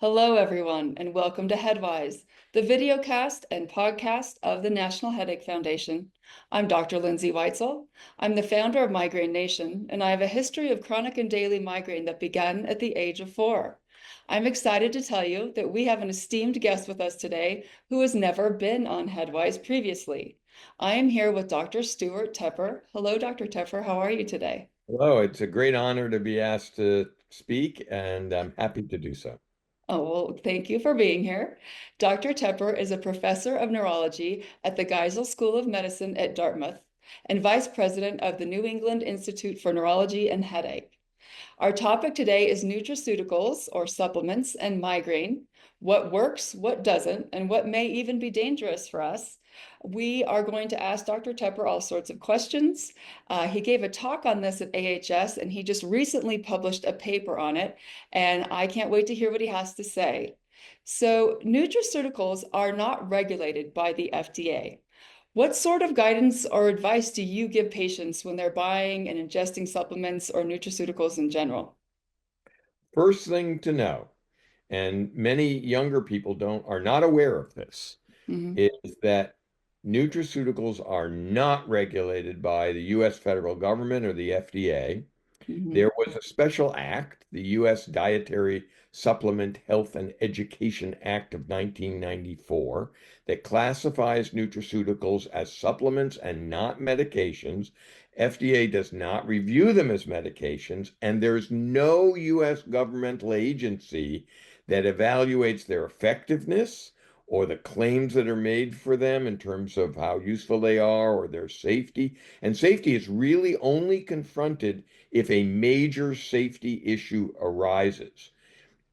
Hello, everyone, and welcome to HeadWise, the videocast and podcast of the National Headache Foundation. I'm Dr. Lindsay Weitzel. I'm the founder of Migraine Nation, and I have a history of chronic and daily migraine that began at the age of 4. I'm excited to tell you that we have an esteemed guest with us today who has never been on HeadWise previously. I am here with Dr. Stewart Tepper. Hello, Dr. Tepper. How are you today? Hello, it's a great honor to be asked to speak, and I'm happy to do so. Oh, well, thank you for being here. Dr. Tepper is a professor of neurology at the Geisel School of Medicine at Dartmouth and vice president of the New England Institute for Neurology and Headache. Our topic today is nutraceuticals or supplements and migraine, what works, what doesn't, and what may even be dangerous for us. We are going to ask Dr. Tepper all sorts of questions. He gave a talk on this at AHS, and he just recently published a paper on it, and I can't wait to hear what he has to say. So, nutraceuticals are not regulated by the FDA. What sort of guidance or advice do you give patients when they're buying and ingesting supplements or nutraceuticals in general? First thing to know, and many younger people are not aware of this, Mhm, is that nutraceuticals are not regulated by the US federal government or the FDA. mhm. There was a special act, the U.S. Dietary Supplement Health and Education Act of 1994, that classifies nutraceuticals as supplements and not medications. FDA does not review them as medications, and there's no U.S. governmental agency that evaluates their effectiveness or the claims that are made for them in terms of how useful they are or their safety. And safety is really only confronted if a major safety issue arises.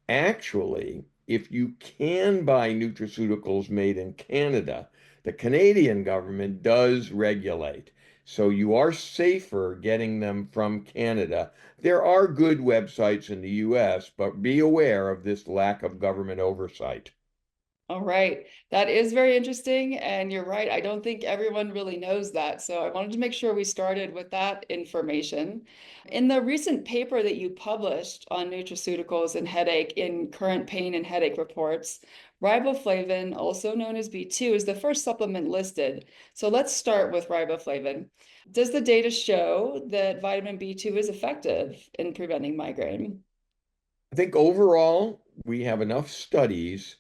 Actually, if you can buy nutraceuticals made in Canada, the Canadian government does regulate. So you are safer getting them from Canada. There are good websites in the US, but be aware of this lack of government oversight. All right. That is very interesting. And you're right. I don't think everyone really knows that. So I wanted to make sure we started with that information. In the recent paper that you published on nutraceuticals and headache in Current Pain and Headache Reports, riboflavin, also known as B2, is the first supplement listed. So let's start with riboflavin. Does the data show that vitamin B2 is effective in preventing migraine? I think overall, we have enough studies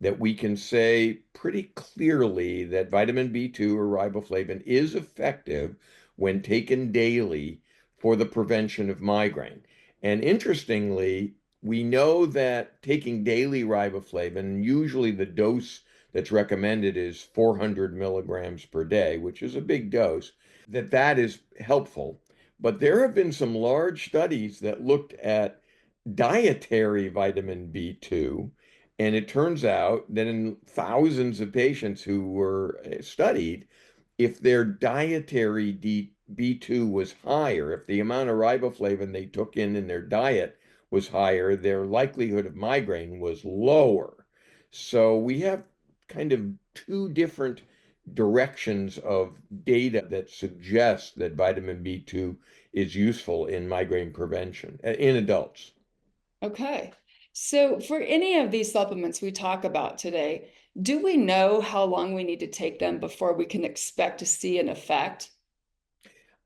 that we can say pretty clearly that vitamin B2 or riboflavin is effective when taken daily for the prevention of migraine. And interestingly, we know that taking daily riboflavin, usually the dose that's recommended is 400 milligrams per day, which is a big dose, that is helpful. But there have been some large studies that looked at dietary vitamin B2. And it turns out that in thousands of patients who were studied, if their dietary B2 was higher, if the amount of riboflavin they took in their diet was higher, their likelihood of migraine was lower. So we have kind of two different directions of data that suggest that vitamin B2 is useful in migraine prevention in adults. Okay. So for any of these supplements we talk about today, do we know how long we need to take them before we can expect to see an effect?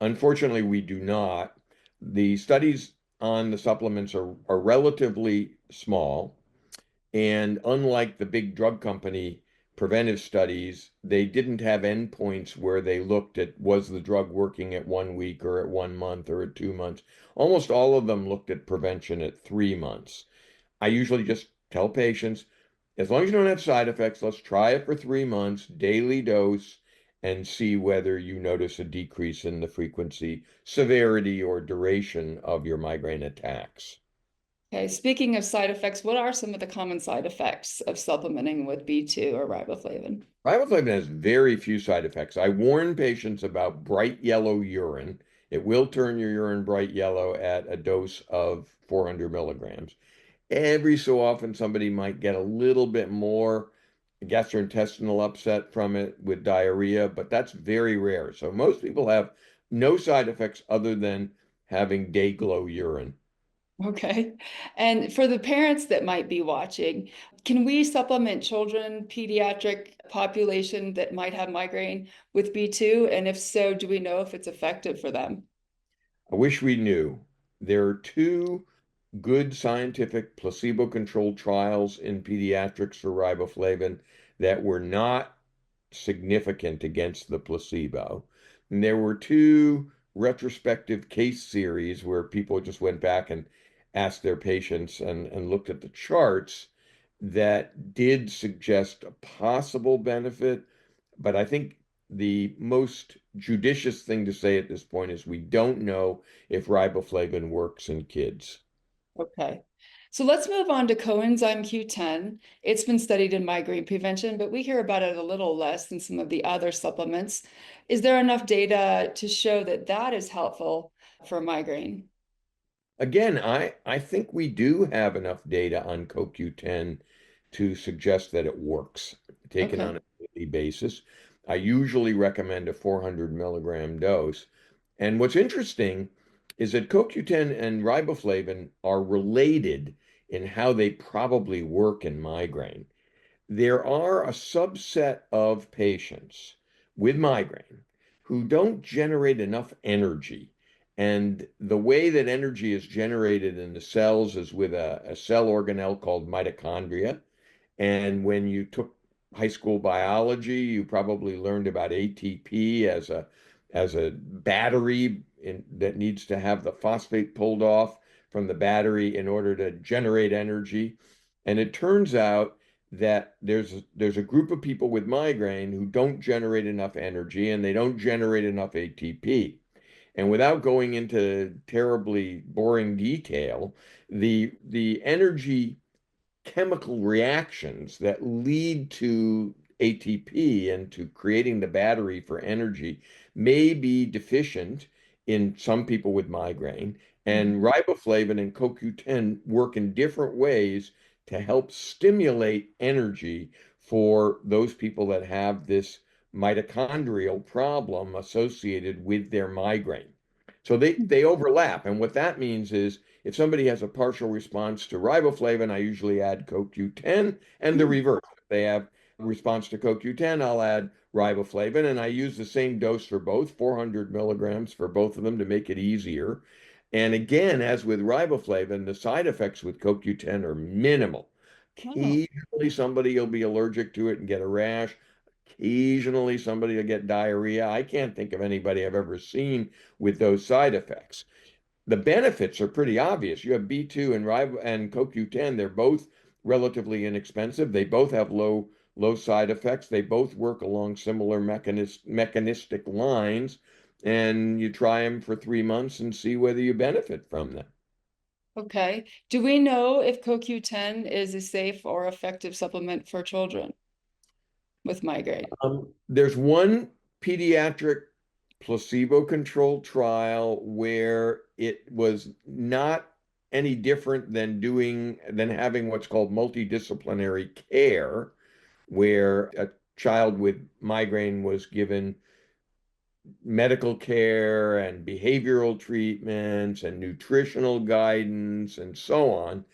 Unfortunately, we do not. The studies on the supplements are relatively small. And unlike the big drug company preventive studies, they didn't have endpoints where they looked at was the drug working at 1 week or at 1 month or at 2 months. Almost all of them looked at prevention at 3 months. I usually just tell patients, as long as you don't have side effects, let's try it for 3 months, daily dose, and see whether you notice a decrease in the frequency, severity, or duration of your migraine attacks. Okay, speaking of side effects, what are some of the common side effects of supplementing with B2 or riboflavin? Riboflavin has very few side effects. I warn patients about bright yellow urine. It will turn your urine bright yellow at a dose of 400 milligrams. Every so often, somebody might get a little bit more gastrointestinal upset from it with diarrhea, but that's very rare. So most people have no side effects other than having day glow urine. Okay. And for the parents that might be watching, can we supplement children, pediatric population that might have migraine with B2? And if so, do we know if it's effective for them? I wish we knew. There are two good scientific placebo-controlled trials in pediatrics for riboflavin that were not significant against the placebo. And there were two retrospective case series where people just went back and asked their patients and looked at the charts that did suggest a possible benefit. But I think the most judicious thing to say at this point is we don't know if riboflavin works in kids. Okay. So let's move on to coenzyme Q10. It's been studied in migraine prevention, but we hear about it a little less than some of the other supplements. Is there enough data to show that that is helpful for migraine? Again, I think we do have enough data on CoQ10 to suggest that it works, taken Okay. on a daily basis. I usually recommend a 400 milligram dose. And what's interesting is that CoQ10 and riboflavin are related in how they probably work in migraine. There are a subset of patients with migraine who don't generate enough energy. And the way that energy is generated in the cells is with a cell organelle called mitochondria. And when you took high school biology, you probably learned about ATP as a battery that needs to have the phosphate pulled off from the battery in order to generate energy. And it turns out that there's a group of people with migraine who don't generate enough energy and they don't generate enough ATP. And without going into terribly boring detail, the energy chemical reactions that lead to ATP and to creating the battery for energy may be deficient in some people with migraine. And Mhm. riboflavin and CoQ10 work in different ways to help stimulate energy for those people that have this mitochondrial problem associated with their migraine. So they overlap. And what that means is if somebody has a partial response to riboflavin, I usually add CoQ10 and the Mm. reverse. If they have a response to CoQ10, I'll add riboflavin. And I use the same dose for both, 400 milligrams for both of them to make it easier. And again, as with riboflavin, the side effects with CoQ10 are minimal. Oh, Occasionally, somebody will be allergic to it and get a rash. Occasionally, somebody will get diarrhea. I can't think of anybody I've ever seen with those side effects. The benefits are pretty obvious. You have B2 and CoQ10. They're both relatively inexpensive. They both have low side effects. They both work along similar mechanistic lines. And you try them for 3 months and see whether you benefit from them. okay. Do we know if CoQ10 is a safe or effective supplement for children with migraine? There's one pediatric placebo-controlled trial where it was not any different than having what's called multidisciplinary care, where a child with migraine was given medical care and behavioral treatments and nutritional guidance and so on,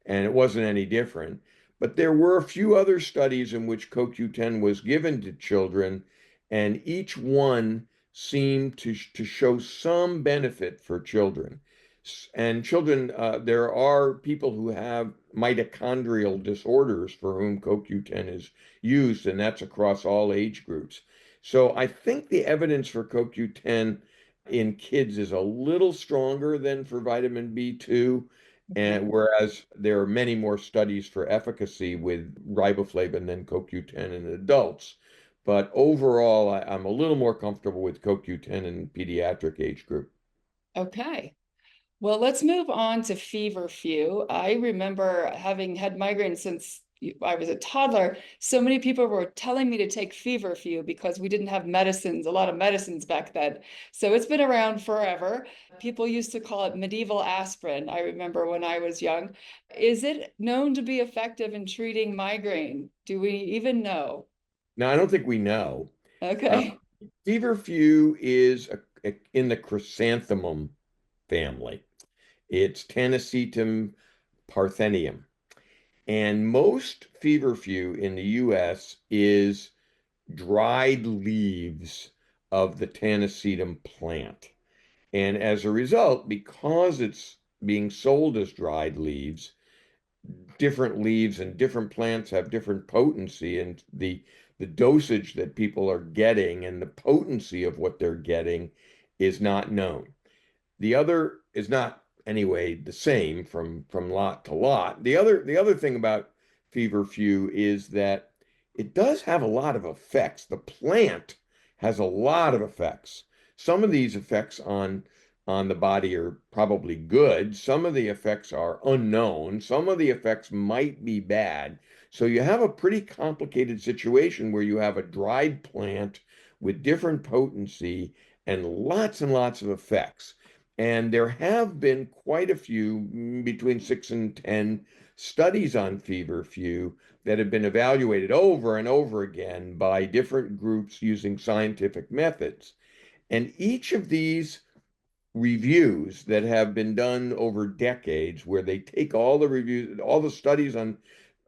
and it wasn't any different. But there were a few other studies in which CoQ10 was given to children, and each one seemed to show some benefit for children. And children, there are people who have mitochondrial disorders for whom CoQ10 is used, and that's across all age groups. So I think the evidence for CoQ10 in kids is a little stronger than for vitamin B2, Okay. and whereas there are many more studies for efficacy with riboflavin than CoQ10 in adults. But overall, I'm a little more comfortable with CoQ10 in pediatric age group. Okay. Well, let's move on to Feverfew. I remember having had migraine since I was a toddler. So many people were telling me to take Feverfew because we didn't have medicines, a lot of medicines back then. So it's been around forever. People used to call it medieval aspirin. I remember when I was young. Is it known to be effective in treating migraine? Do we even know? Now, I don't think we know. Uh, Okay. Feverfew is in the chrysanthemum family. It's Tanacetum parthenium. And most feverfew in the US is dried leaves of the Tanacetum plant. And as a result, because it's being sold as dried leaves, different leaves and different plants have different potency, and the dosage that people are getting and the potency of what they're getting is not known. The other is not anyway the same from lot to lot. The other thing about feverfew is that it does have a lot of effects. The plant has a lot of effects. Some of these effects on the body are probably good. Some of the effects are unknown. Some of the effects might be bad. So you have a pretty complicated situation where you have a dried plant with different potency and lots of effects. And there have been quite a few, between 6 and 10 studies on feverfew that have been evaluated over and over again by different groups using scientific methods. And each of these reviews that have been done over decades, where they take all the reviews, all the studies on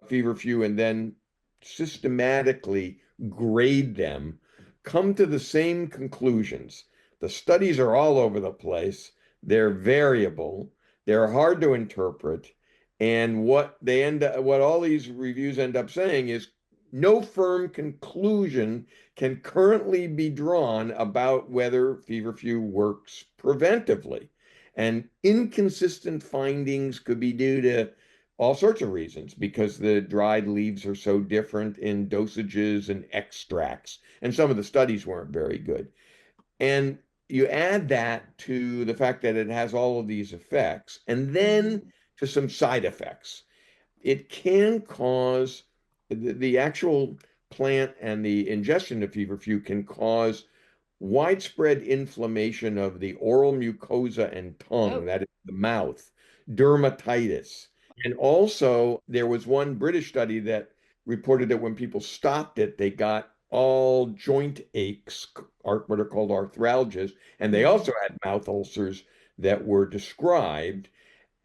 feverfew, and then systematically grade them, come to the same conclusions. The studies are all over the place. They're variable. They're hard to interpret. And what all these reviews end up saying is no firm conclusion can currently be drawn about whether feverfew works preventively. And inconsistent findings could be due to all sorts of reasons, because the dried leaves are so different in dosages and extracts, and some of the studies weren't very good. And you add that to the fact that it has all of these effects, and then to some side effects. It can cause the actual plant, and the ingestion of feverfew can cause widespread inflammation of the oral mucosa and tongue, Oh, that is the mouth, dermatitis. And also, there was one British study that reported that when people stopped it, they got all joint aches, what are called arthralgias, and they mhm. also had mouth ulcers that were described.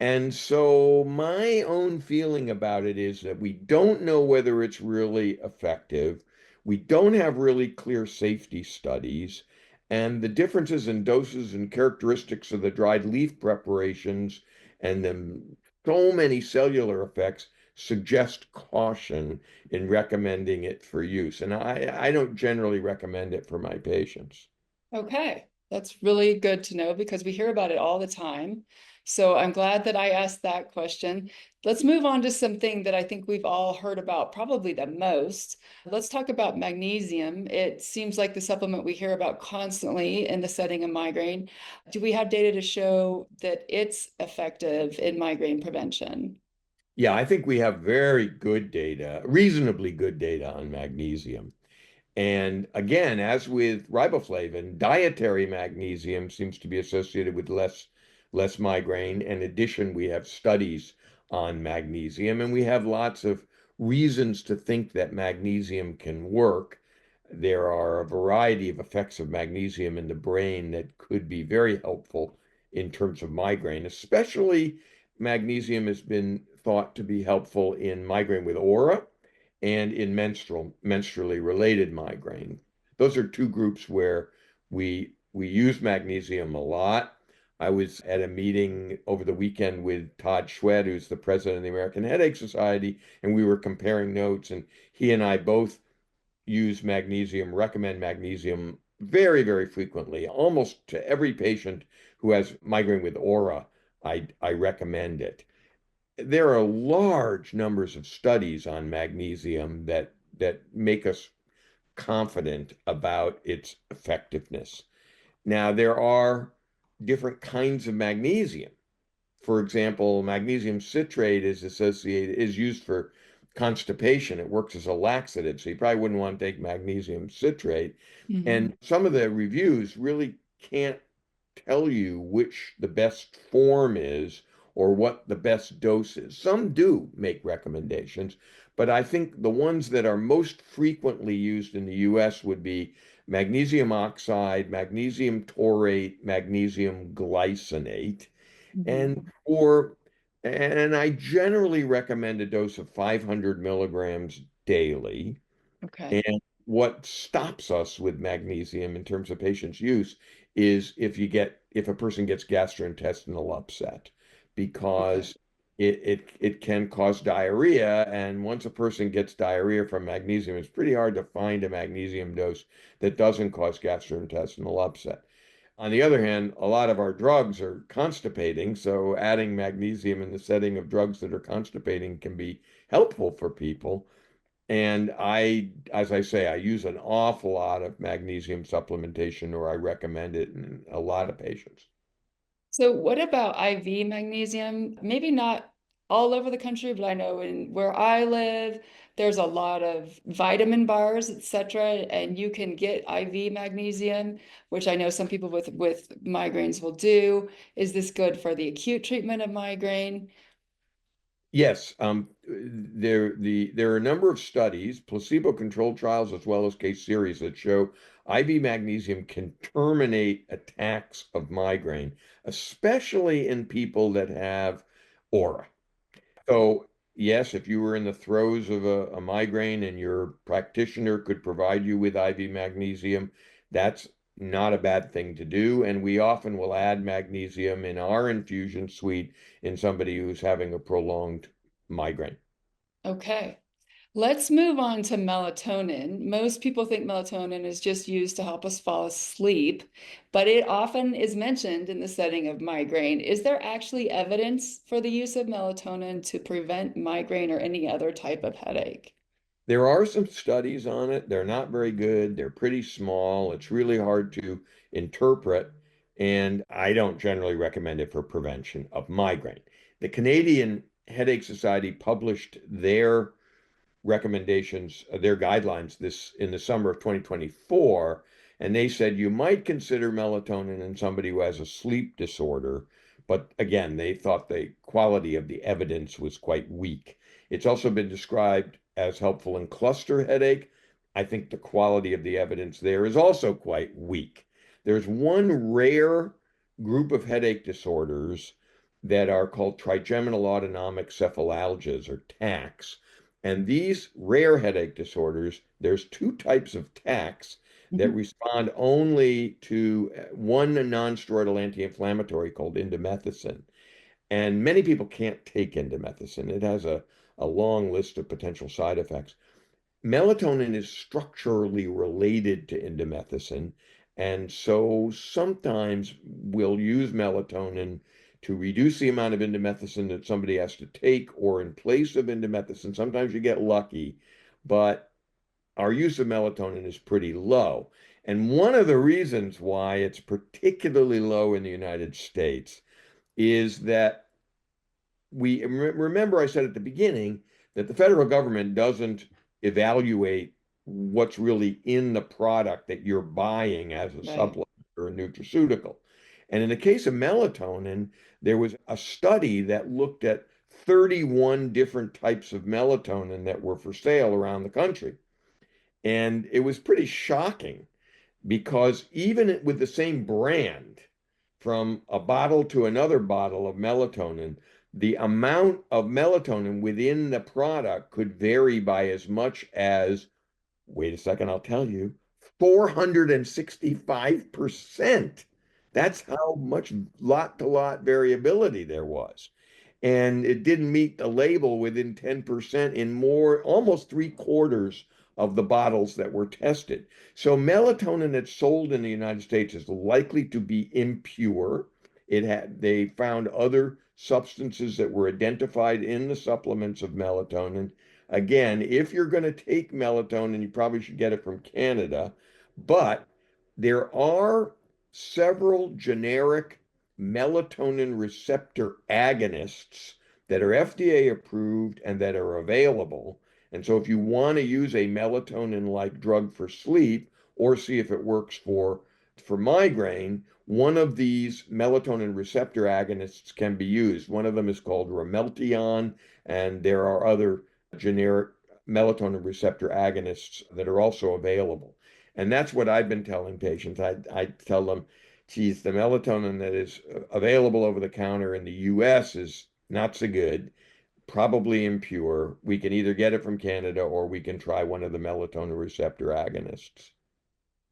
And so my own feeling about it is that we don't know whether it's really effective. We don't have really clear safety studies. And the differences in doses and characteristics of the dried leaf preparations and the so many cellular effects suggest caution in recommending it for use. And I don't generally recommend it for my patients. Okay, that's really good to know because we hear about it all the time. So I'm glad that I asked that question. Let's move on to something that I think we've all heard about probably the most. Let's talk about magnesium. It seems like the supplement we hear about constantly in the setting of migraine. Do we have data to show that it's effective in migraine prevention? Yeah, I think we have very good data, reasonably good data on magnesium. And again, as with riboflavin, dietary magnesium seems to be associated with less migraine. In addition, we have studies on magnesium, and we have lots of reasons to think that magnesium can work. There are a variety of effects of magnesium in the brain that could be very helpful in terms of migraine. Especially magnesium has been thought to be helpful in migraine with aura and in menstrually related migraine. Those are two groups where we use magnesium a lot. I was at a meeting over the weekend with Todd Schwed, who's the president of the American Headache Society, and we were comparing notes, and he and I both use magnesium, recommend magnesium very, very frequently. Almost to every patient who has migraine with aura, I recommend it. There are large numbers of studies on magnesium that make us confident about its effectiveness. Now, there are different kinds of magnesium. For example, magnesium citrate is used for constipation. It works as a laxative, so you probably wouldn't want to take magnesium citrate. Mhm. And some of the reviews really can't tell you which the best form is or what the best dose is. Some do make recommendations, but I think the ones that are most frequently used in the US would be magnesium oxide, magnesium taurate, magnesium glycinate. Mhm. And for and I generally recommend a dose of 500 milligrams daily. Okay. And what stops us with magnesium in terms of patient's use is if a person gets gastrointestinal upset, Okay. because it can cause diarrhea. And once a person gets diarrhea from magnesium, it's pretty hard to find a magnesium dose that doesn't cause gastrointestinal upset. On the other hand, a lot of our drugs are constipating, so adding magnesium in the setting of drugs that are constipating can be helpful for people. And as I say, I use an awful lot of magnesium supplementation, or I recommend it in a lot of patients. So what about IV magnesium? Maybe not all over the country, but I know in where I live, there's a lot of vitamin bars, etc., and you can get IV magnesium, which I know some people with migraines will do. Is this good for the acute treatment of migraine? Yes, there are a number of studies, placebo-controlled trials, as well as case series that show IV magnesium can terminate attacks of migraine, especially in people that have aura. So, yes, if you were in the throes of a migraine and your practitioner could provide you with IV magnesium, that's not a bad thing to do. And we often will add magnesium in our infusion suite in somebody who's having a prolonged migraine. Okay. Let's move on to melatonin. Most people think melatonin is just used to help us fall asleep, but it often is mentioned in the setting of migraine. Is there actually evidence for the use of melatonin to prevent migraine or any other type of headache? There are some studies on it. They're not very good. They're pretty small. It's really hard to interpret, and I don't generally recommend it for prevention of migraine. The Canadian Headache Society published their recommendations, their guidelines this in the summer of 2024, and they said you might consider melatonin in somebody who has a sleep disorder, but again, they thought the quality of the evidence was quite weak. It's also been described as helpful in cluster headache. I think the quality of the evidence there is also quite weak. There's one rare group of headache disorders that are called trigeminal autonomic cephalalgias, or TACs. And these rare headache disorders, there's two types of TACs that Mhm. respond only to one non-steroidal anti-inflammatory called indomethacin. And many people can't take indomethacin. It has a long list of potential side effects. Melatonin is structurally related to indomethacin, and so sometimes we'll use melatonin to reduce the amount of indomethacin that somebody has to take, or in place of indomethacin. Sometimes you get lucky, but our use of melatonin is pretty low. And one of the reasons why it's particularly low in the United States is that remember I said at the beginning that the federal government doesn't evaluate what's really in the product that you're buying as a Right. supplement or a nutraceutical. And in the case of melatonin, there was a study that looked at 31 different types of melatonin that were for sale around the country. And it was pretty shocking, because even with the same brand, from a bottle to another bottle of melatonin, the amount of melatonin within the product could vary by as much as, wait a second, I'll tell you, 465%. That's how much lot to lot variability there was. And it didn't meet the label within 10% in more, almost three-quarters of the bottles that were tested. So melatonin that's sold in the United States is likely to be impure. They found other substances that were identified in the supplements of melatonin. Again, if you're going to take melatonin, you probably should get it from Canada. But there are several generic melatonin receptor agonists that are FDA approved and that are available. And so if you want to use a melatonin-like drug for sleep, or see if it works for migraine, one of these melatonin receptor agonists can be used. One of them is called Rameltion, and there are other generic melatonin receptor agonists that are also available. And that's what I've been telling patients. I tell them, Geez, the melatonin that is available over the counter in the US is not so good, probably impure. We can either get it from Canada or we can try one of the melatonin receptor agonists.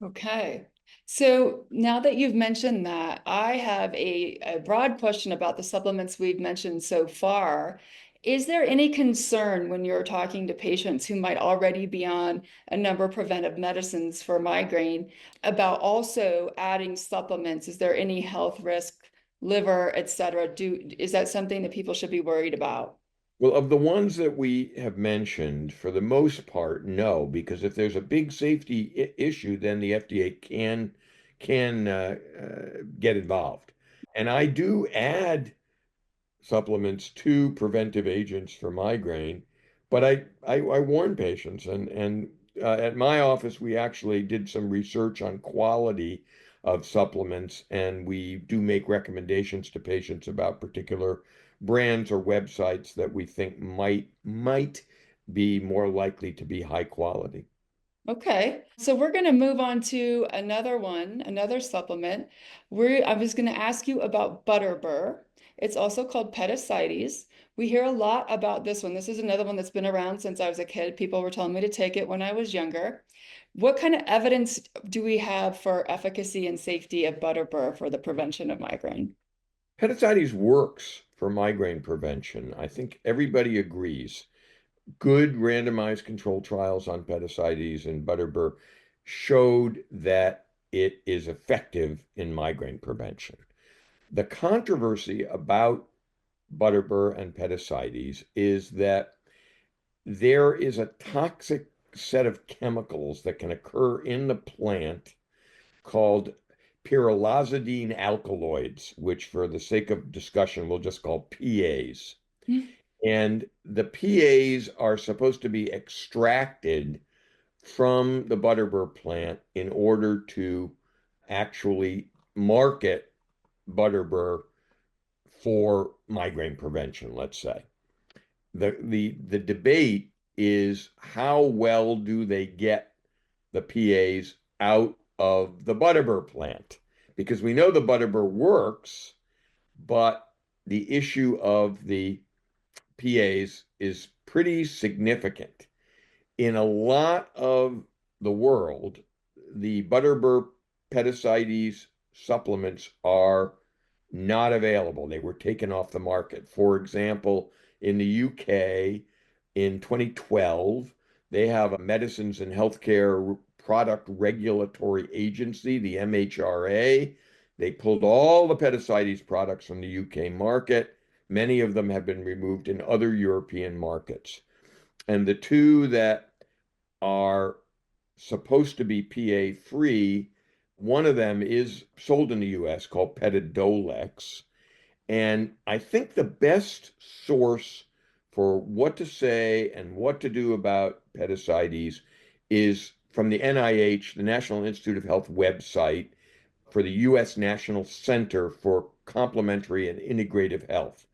Okay. So now that you've mentioned that, I have a broad question about the supplements we've mentioned so far. Is there any concern when you're talking to patients who might already be on a number of preventive medicines for migraine about also adding supplements? Is there any health risk, liver, et cetera? Is that something that people should be worried about? Well, of the ones that we have mentioned, for the most part, no, because if there's a big safety issue, then the FDA can get involved. And I do add supplements to preventive agents for migraine, but I warn patients, and at my office we actually did some research on quality of supplements, and we do make recommendations to patients about particular brands or websites that we think might be more likely to be high quality. Okay, so we're going to move on to another one, another supplement. I was going to ask you about Butterbur. It's also called Petasites. We hear a lot about this one. This is another one that's been around since I was a kid. People were telling me to take it when I was younger. What kind of evidence do we have for efficacy and safety of Butterbur for the prevention of migraine? Petasites works for migraine prevention. I think everybody agrees. Good randomized control trials on Petasites and Butterbur showed that it is effective in migraine prevention. The controversy about Butterbur and Petasites is that there is a toxic set of chemicals that can occur in the plant called pyrrolizidine alkaloids, which for the sake of discussion, we'll just call PAs. And the PAs are supposed to be extracted from the Butterbur plant in order to actually market Butterbur for migraine prevention, let's say. The debate is how well do they get the PAs out of the Butterbur plant? Because we know the Butterbur works, but the issue of the PAs is pretty significant. In a lot of the world, the Butterbur Petasites supplements are not available. They were taken off the market. For example, in the UK in 2012, they have a Medicines and Healthcare Product Regulatory Agency, the MHRA. They pulled all the Petasites products from the UK market. Many of them have been removed in other European markets. And the two that are supposed to be PA free, one of them is sold in the US called Petadolex. And I think the best source for what to say and what to do about Petasites is from the NIH, the National Institute of Health website for the US National Center for Complementary and Integrative Health.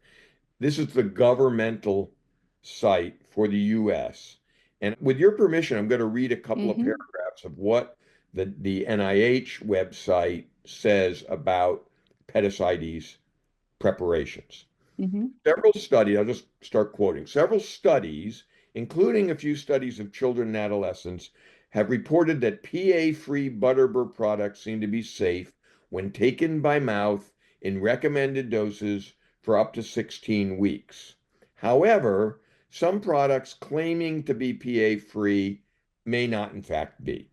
This is the governmental site for the US. And with your permission, I'm going to read a couple of Mm-hmm. paragraphs of what the NIH website says about Petasites preparations. Mm-hmm. Several studies, I'll just start quoting. Several studies, including a few studies of children and adolescents, have reported that PA-free Butterbur products seem to be safe when taken by mouth in recommended doses for up to 16 weeks. However, some products claiming to be PA-free may not in fact be.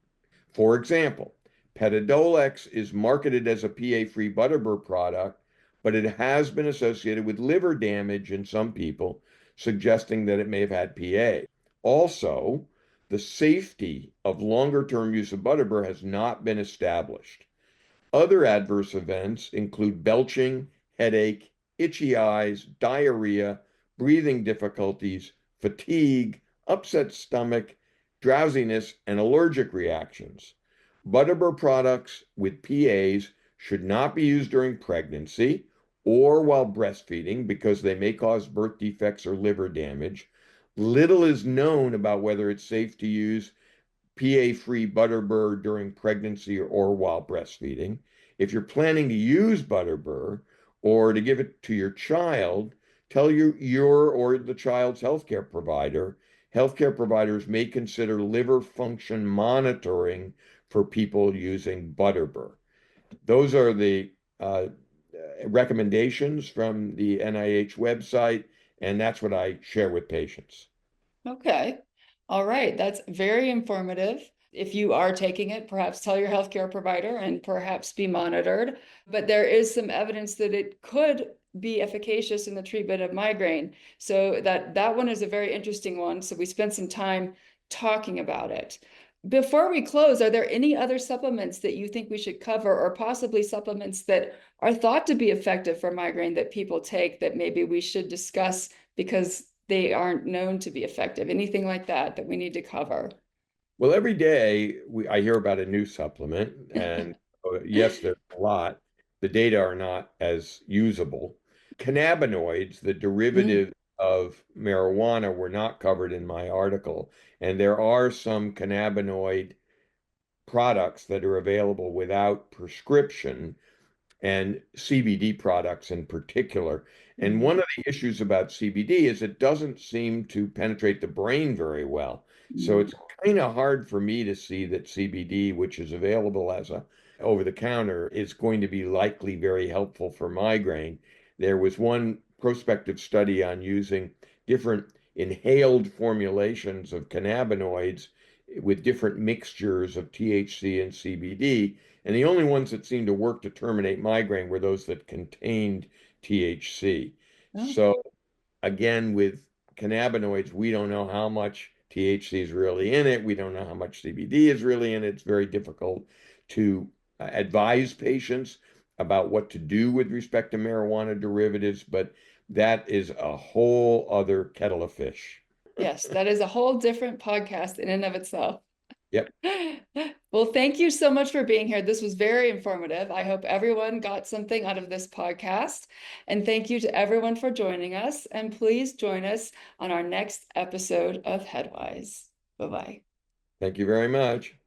For example, Petadolex is marketed as a PA-free Butterbur product, but it has been associated with liver damage in some people, suggesting that it may have had PA. Also, the safety of longer-term use of Butterbur has not been established. Other adverse events include belching, headache, itchy eyes, diarrhea, breathing difficulties, fatigue, upset stomach, drowsiness, and allergic reactions. Butterbur products with PAs should not be used during pregnancy or while breastfeeding because they may cause birth defects or liver damage. Little is known about whether it's safe to use PA-free Butterbur during pregnancy or while breastfeeding. if you're planning to use Butterbur or to give it to your child, tell your or the child's healthcare provider. Healthcare providers may consider liver function monitoring for people using Butterbur. Those are the recommendations from the NIH website, and that's what I share with patients. Okay. All right. That's very informative. If you are taking it, perhaps tell your healthcare provider and perhaps be monitored. But there is some evidence that it could be efficacious in the treatment of migraine. So that one is a very interesting one. So we spent some time talking about it. Before we close, are there any other supplements that you think we should cover, or possibly supplements that are thought to be effective for migraine that people take that maybe we should discuss because they aren't known to be effective? Anything like that that we need to cover? Well, every day I hear about a new supplement, and yes, there's a lot. The data are not as usable. Cannabinoids, the Mm, derivative of marijuana, were not covered in my article, and there are some cannabinoid products that are available without prescription and CBD products in particular. And one mhm, of the issues about CBD is it doesn't seem to penetrate the brain very well. So mhm. it's kind of hard for me to see that CBD, which is available as a over the counter, is going to be likely very helpful for migraine. There was one prospective study on using different inhaled formulations of cannabinoids with different mixtures of THC and CBD, and the only ones that seemed to work to terminate migraine were those that contained THC. Oh, So again, with cannabinoids, we don't know how much THC is really in it. We don't know how much CBD is really in it. It's very difficult to advise patients about what to do with respect to marijuana derivatives, but that is a whole other kettle of fish. yes, that is a whole different podcast in and of itself. Yep. Well, thank you so much for being here. This was very informative. I hope everyone got something out of this podcast. And thank you to everyone for joining us. And please join us on our next episode of HeadWise. Bye-bye. Thank you very much.